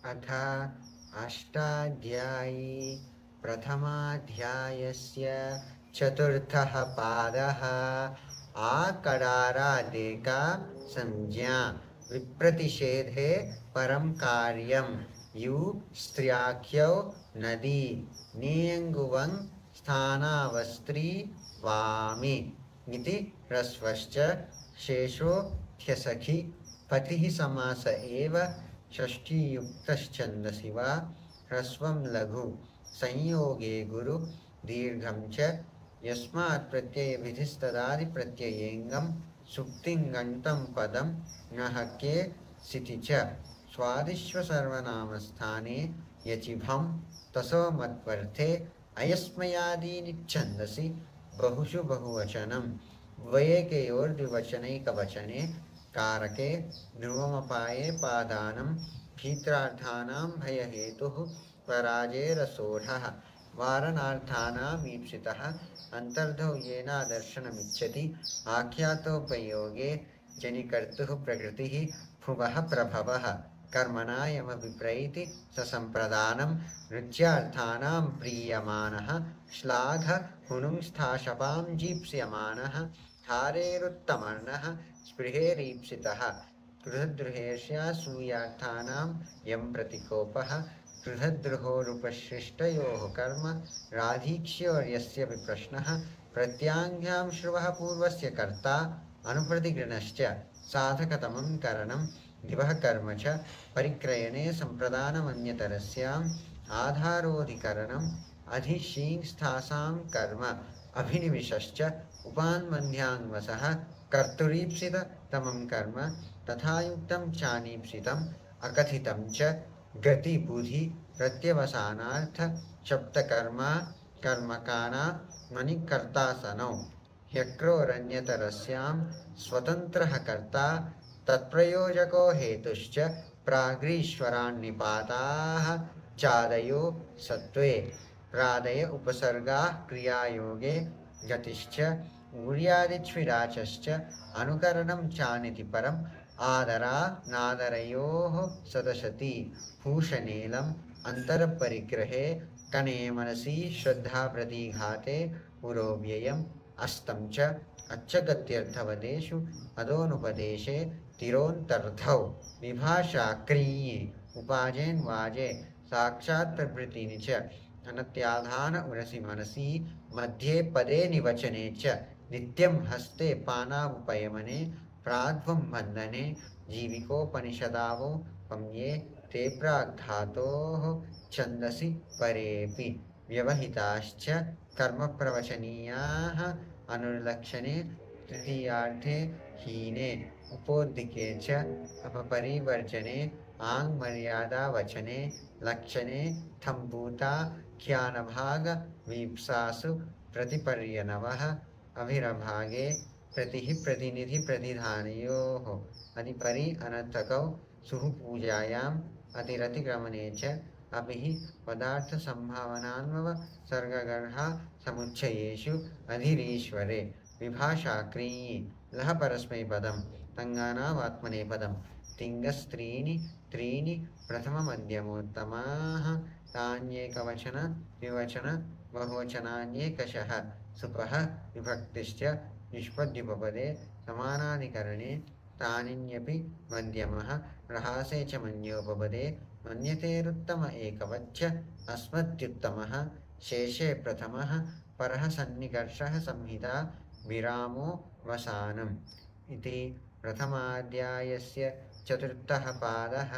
अथ अष्टाध्यायी प्रथमाध्यायस्य चतुर्थः पादः आकडारादेका संज्ञा विप्रतिषेधे परं कार्यं यु स्त्र्याख्यौ नदी नियङ्गुवं स्थानावस्त्री वामि इति ह्रस्वश्च शेषो ह्यसखि पतिः समास एव षष्ठीयुक्तश्छन्दसि वा ह्रस्वं लघु संयोगे गुरु दीर्घं च यस्मात् प्रत्ययविधिस्तदादिप्रत्ययेङ्गं सुप्तिं गन्तं पदं नहके सिति च स्वादिश्वसर्वनामस्थाने यचिभं तसो मत्वर्थे अयस्मयादीनि छन्दसि बहुषु बहुवचनं द्वयेकयोर्द्विवचनैकवचने कारके ध्रुवमपाये पादानं भीत्रार्थानां भयहेतुः पराजेरसोढः वारणार्थानाम् ईप्सितः अन्तर्धौ येनादर्शनमिच्छति आख्यातोपयोगे जनिकर्तुः प्रकृतिः भुवः प्रभवः कर्मणा यमविप्रैति ससम्प्रदानं नृत्यार्थानां प्रीयमानः श्लाघ हुनुंस्थाशपां जीप्स्यमानः हारेरुत्तमर्णः स्पृहेरीप्सितः गृहद्रुहेर्ष्यासूयार्थानां यं प्रतिकोपः गृहद्रुहोरुपसृष्टयोः कर्म राधीक्ष्योर्यस्य विप्रश्नः प्रत्याङ्घ्यां श्रुवः पूर्वस्य कर्ता अनुप्रतिगृणश्च साधकतमं करणं दिवः कर्म च परिक्रयणे सम्प्रदानमन्यतरस्याम् आधारोऽधिकरणम् अधिशींस्थासां कर्म अभिनिविशश्च उपान्मन्यान्वसः कर्तुरीप्सिततमं कर्म तथायुक्तं चानीप्सितम् अकथितं च गतिबुधि प्रत्यवसानार्थ शब्दकर्मा कर्मकाना मणिकर्तासनौ ह्यक्रोरन्यतरस्यां स्वतन्त्रः कर्ता तत्प्रयोजको हेतुश्च प्राग्रीश्वरान्निपाताः चादयो सत्त्वे प्रादय उपसर्गाः क्रियायोगे गतिश्च ऊर्यादिच्छ्विराचश्च अनुकरणं चानिति परम् आदरा नादरयोः सदशति भूषणेलम् अन्तरपरिग्रहे कणे मनसि श्रद्धाप्रतिघाते पुरोव्ययम् अस्तं च अच्छगत्यर्थवदेषु अदोनुपदेशे तिरोन्तर्धौ विभाषा क्रीयि उपाजेन् वाजे साक्षात् प्रभृतीनि च अनत्याधान उरसि मनसि मध्ये पदे निवचने च नित्यं हस्ते पानावुपयमने प्राध्वं बन्धने जीविकोपनिषदावो पम्ये ते प्राग्धातोः छन्दसि परेऽपि व्यवहिताश्च कर्मप्रवचनीयाः अनुर्लक्षणे तृतीयार्थे हीने उपोद्दिके च अपपरिवर्जने आङ्मर्यादावचने लक्षणे थम्भूता ख्यानभागवीप्सासु प्रतिपर्यनवः अभिरभागे प्रतिः प्रतिनिधिप्रतिधानयोः अधिपरि अनर्थकौ सुः पूजायाम् अतिरतिक्रमणे च अभिः पदार्थसम्भावनान्वसर्गगर्हा समुच्चयेषु अधिरीश्वरे विभाषाक्रीयि लः परस्मैपदं तङ्गानावात्मनेपदं तिङ्गस्त्रीणि त्रीणि प्रथममध्यमोत्तमाः तान्येकवचन द्विवचन बहुवचनान्येकशः सुपः विभक्तिश्च निष्पद्युपपदे समानाधिकरणे तानिन्यपि मध्यमः रहासे च मन्योपपदे मन्यतेरुत्तम एकवच्च अस्मत्युत्तमः शेषे प्रथमः परः सन्निकर्षः संहिता विरामो वसानम् इति प्रथमाध्यायस्य चतुर्थः पादः।